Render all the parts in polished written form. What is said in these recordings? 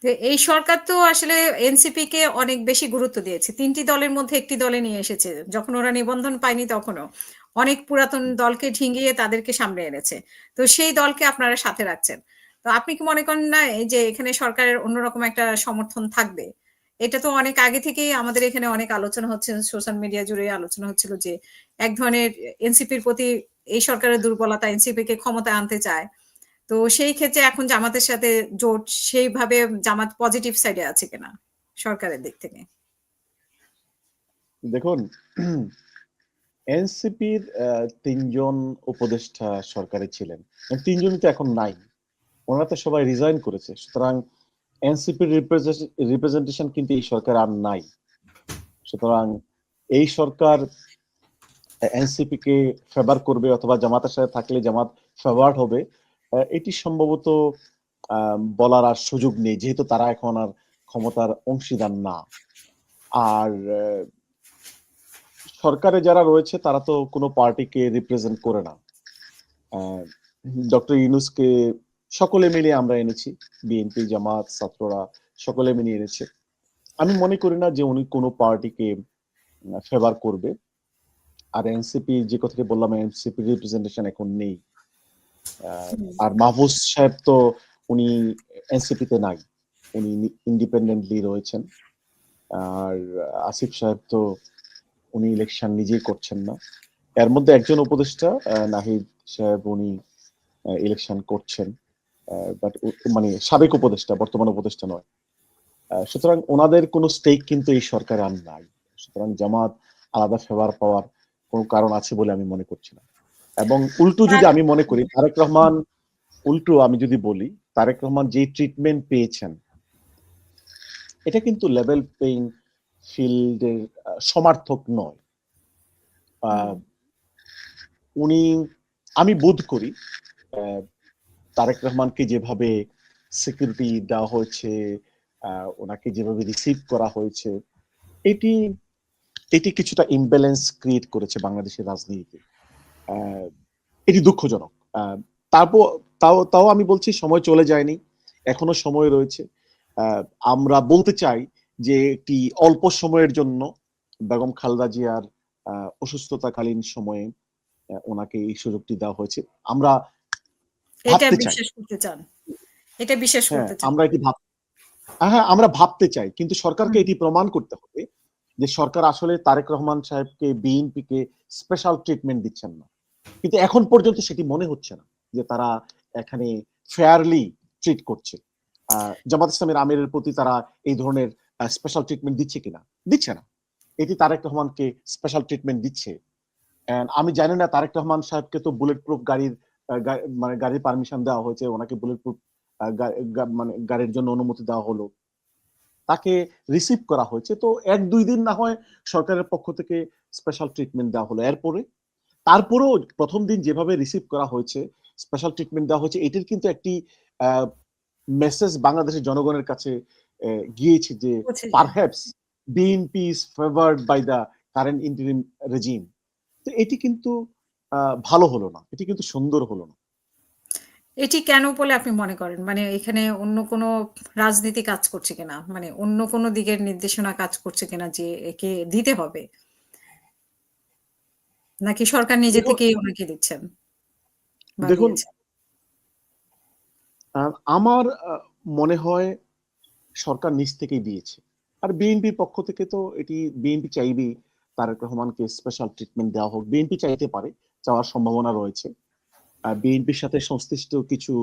তো এই সরকার তো আসলে এনসিপি কে অনেক বেশি গুরুত্ব দিয়েছে। ৩টি দলের মধ্যে একটি দলে নিয়ে এসেছে। যখন ওরা নিবন্ধন পায়নি তখনও। অনেক পুরাতন দলকে ঝিঙ্গিয়ে তাদেরকে সামনে এনেছে। তো সেই দলকে আপনারা সাথে রাখছেন। তো আপনি কি মনে করেন না এই যে এখানে সরকারের অন্যরকম একটা সমর্থন থাকবে? এটা তো অনেক আগে থেকেই আমাদের এখানে অনেক আলোচনা হচ্ছে, সোশ্যাল মিডিয়া জুড়ে আলোচনা হচ্ছিল যে এক ধরনের এনসিপির প্রতি এই সরকারের দুর্বলতা, এনসিপি কে ক্ষমতায় আনতে চায়। তো সেই ক্ষেত্রে এখন জামাতের সাথে জোট সেইভাবে জামাত পজিটিভ সাইডে আছে কিনা সরকারের দিক থেকে? দেখুন, এনসিপির ৩ জন উপদেষ্টা সরকারে ছিলেন, ৩ জনই তো এখন নাই, ওনারা তো সবাই রিজাইন করেছে। সুতরাং এনসিপির রিপ্রেজেন্টেশন কিন্তু এই সরকার আর নাই। সুতরাং এই সরকার এনসিপি কে ফেভার করবে অথবা জামাতের সাথে থাকলে জামাত ফেভার হবে, এটি সম্ভবত বলার আর সুযোগ নেই, যেহেতু তারা এখন আর ক্ষমতার অংশীদার না। আর সরকারে যারা রয়েছে তারা তো কোনো পার্টিকে রিপ্রেজেন্ট করে না। ডক্টর ইউনূসকে সকলে মিলে আমরা এনেছি, বিএনপি, জামাত, ছাত্ররা সকলে মিলে এনেছে। আমি মনে করি না যে উনি কোনো পার্টিকে ফেভার করবে। আর এনসিপি যে কথাটি বললাম, এনসিপি রিপ্রেজেন্টেশন এখন নেই। আর মাহফুজ সাহেব তো উনি এনসিপি তে নাই, উনি ইন্ডিপেন্ডেন্টলি রয়েছেন। আর আসিফ সাহেব তো উনি ইলেকশন নিজেই করছেন না। এর মধ্যে একজন উপদেষ্টা নাহিদ সাহেব, উনি ইলেকশন করছেন, বাট মানে সাবেক উপদেষ্টা, বর্তমান উপদেষ্টা নয়। সুতরাং ওনাদের কোনো স্টেক কিন্তু এই সরকারে আর নাই। সুতরাং জামাত আলাদা ফেভার পাওয়ার কোনো কারণ আছে বলে আমি মনে করছি না। এবং উল্টো যদি আমি মনে করি, তারেক রহমান, উল্টো আমি যদি বলি, তারেক রহমান যে ট্রিটমেন্ট পেয়েছেন এটা কিন্তু লেভেল প্লেইং ফিল্ডের সমার্থক নয়। উনি, আমি বোধ করি তারেক রহমানকে যেভাবে সিকিউরিটি দেওয়া হয়েছে, ওনাকে যেভাবে রিসিভ করা হয়েছে, এটি এটি কিছুটা ইমব্যালেন্স ক্রিয়েট করেছে বাংলাদেশের রাজনীতিতে। এটি দুঃখজনক। তারপর তাও তাও আমি বলছি সময় চলে যায়নি, এখনো সময় রয়েছে। আমরা বলতে চাই যে একটি অল্প সময়ের জন্য বেগম খালেদা জিয়ার অসুস্থতাকালীন সময়ে ওনাকে এই সুযোগটি দেওয়া হয়েছে। আমরা এটা ভাবতে চাই, বিশ্বাস করতে চান? এটা বিশ্বাস হ্যাঁ করতে চান? আমরা এটি হ্যাঁ আমরা ভাবতে চাই, কিন্তু সরকারকে এটি প্রমাণ করতে হবে যে সরকার আসলে তারেক রহমান সাহেবকে, বিএনপি কে স্পেশাল ট্রিটমেন্ট দিচ্ছেন না। কিন্তু এখন পর্যন্ত সেটি মনে হচ্ছে না যে তারা এখানে ফেয়ারলি ট্রিট করছে। জামাত ইসলামের আমিরের প্রতি তারা এই ধরনের স্পেশাল ট্রিটমেন্ট দিচ্ছে কিনা? দিচ্ছে না। এটি তারেক রহমানকে স্পেশাল ট্রিটমেন্ট দিচ্ছে। আমি জানি না, তারেক রহমান সাহেবকে তো বুলেট প্রুফ গাড়ির মানে গাড়ির পারমিশন দেওয়া হয়েছে, ওনাকে বুলেট প্রুফ মানে গাড়ির জন্য অনুমতি দেওয়া হলো, তাকে রিসিভ করা হয়েছে। তো ১-২ দিন না হয় সরকারের পক্ষ থেকে স্পেশাল ট্রিটমেন্ট দেওয়া হলো। এরপরে তারপরেও প্রথম দিন যেভাবে রিসিভ করা হয়েছে, স্পেশাল ট্রিটমেন্ট দেওয়া হয়েছে, এটির কিন্তু একটি মেসেজ বাংলাদেশের জনগণের কাছে গিয়েছে যে perhaps BNP is favoured by the current interim regime. তো এটি কিন্তু ভালো হলো না, এটি কিন্তু সুন্দর হলো না। এটি কেন বলে আপনি মনে করেন? মানে এখানে অন্য কোনো রাজনীতি কাজ করছে কিনা? মানে অন্য কোনো দিকের নির্দেশনা কাজ করছে কিনা যে একে দিতে হবে? নাকি সরকার নিজে দেখুন থেকেই ওনাকে দিচ্ছেন বা দেখুন দিয়েছেন? আমার মনে হয় সরকার নিজ থেকেই দিয়েছে। আর বিএনপির পক্ষ থেকে তো এটি বিএনপি চাইবেই তারেক রহমানকে স্পেশাল ট্রিটমেন্ট দেওয়া হোক। বিএনপি চাইতে পারে, চাওয়ার সম্ভাবনা রয়েছে। বিএনপির সাথে সংশ্লিষ্ট কিছু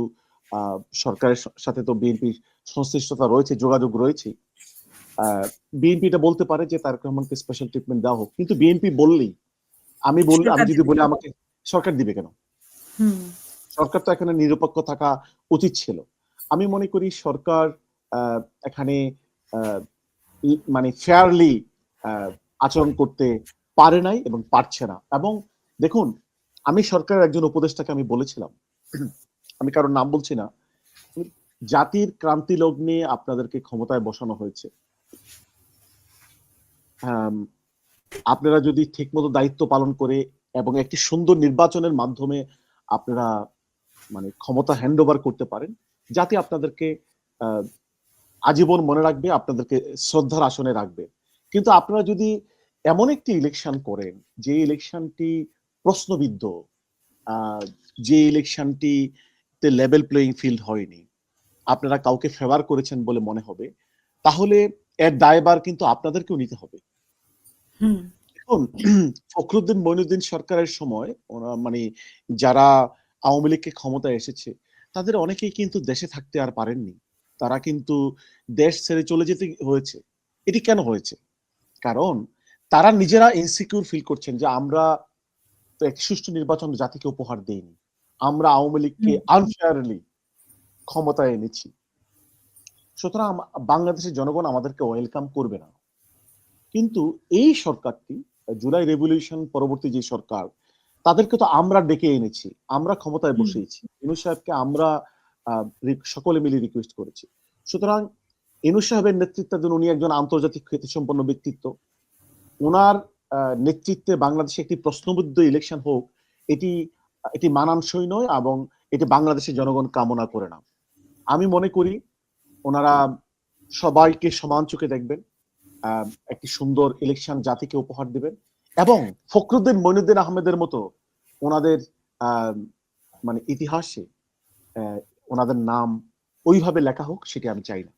সরকারের সাথে তো বিএনপির সংশ্লিষ্টতা রয়েছে, যোগাযোগ রয়েছে। বিএনপি এটা বলতে পারে যে তারেক রহমানকে স্পেশাল ট্রিটমেন্ট দেওয়া হোক, কিন্তু বিএনপি বললেই, আমি সরকার যদি দিবে। বলি আমাকে সরকার দিবে কেন? হুম। সরকার তো এখানে নিরপেক্ষ থাকা উচিত ছিল। আমি মনে করি সরকার এখানে মানে ফেয়ারলি আচরণ করতে পারে নাই এবং পারছে না। এবং দেখুন, আমি সরকারের একজন উপদেষ্টাকে আমি বলেছিলাম, আমি কারোর নাম বলছি না, জাতির ক্রান্তি লগ্নে আপনাদেরকে ক্ষমতায় বসানো হয়েছে, আপনারা যদি ঠিকমতো দায়িত্ব পালন করে এবং একটি সুন্দর নির্বাচনের মাধ্যমে আপনারা মানে ক্ষমতা হ্যান্ড ওভার করতে পারেন, জাতি আপনাদেরকে আজীবন মনে রাখবে, আপনাদেরকে শ্রদ্ধার আসনে রাখবে। কিন্তু আপনারা যদি এমন একটি ইলেকশন করেন যে ইলেকশনটি প্রশ্নবিদ্ধ, যে ইলেকশনটিতে লেভেল প্লেইং ফিল্ড হয়নি, আপনারা কাউকে ফেভার করেছেন বলে মনে হবে, তাহলে এর দায়ভার কিন্তু আপনাদেরকেও নিতে হবে। হুম দেখুন, ফখরুদ্দিন মঈনুদ্দিন সরকারের সময় ওরা মানে যারা আওয়ামী লীগকে ক্ষমতায় এসেছে তাদের অনেকেই কিন্তু দেশে থাকতে আর পারেননি। তারা কিন্তু দেশ ছেড়ে চলে যেতে হয়েছে। এটি কেন হয়েছে? কারণ তারা নিজেরা ইনসিকিউর ফিল করছেন যে আমরা তো এক সুষ্ঠু নির্বাচন জাতিকে উপহার দেইনি, আমরা আওয়ামী লীগকে হুম আনফেয়ারলি ক্ষমতায় এনেছি, সুতরাং বাংলাদেশের জনগণ আমাদেরকে ওয়েলকাম করবে না। কিন্তু এই সরকারটি, জুলাই রেভলিউশন পরবর্তী যে সরকার, তাদেরকে তো আমরা ডেকে এনেছি, আমরা ক্ষমতায় হুম বসিয়েছি, ইউনূস সাহেবকে আমরা সকলে মিলে রিকোয়েস্ট করেছি। সুতরাং ইউনূস সাহেবের নেতৃত্বাধীন, উনি একজন আন্তর্জাতিক খ্যাতিসম্পন্ন ব্যক্তিত্ব, ওনার নেতৃত্বে বাংলাদেশে একটি প্রশ্নবিদ্ধ ইলেকশন হোক, এটি এটি মানানসই নয় এবং এটি বাংলাদেশের জনগণ কামনা করে না। আমি মনে করি ওনারা সবাইকে সমান চোখে দেখবেন, একটি সুন্দর ইলেকশন জাতিকে উপহার দিবেন এবং ফখরুদ্দিন মঈনুদ্দিন আহমেদের মতো ওনাদের মানে ইতিহাসে ওনাদের নাম ওইভাবে লেখা হোক, সেটি আমি চাই না।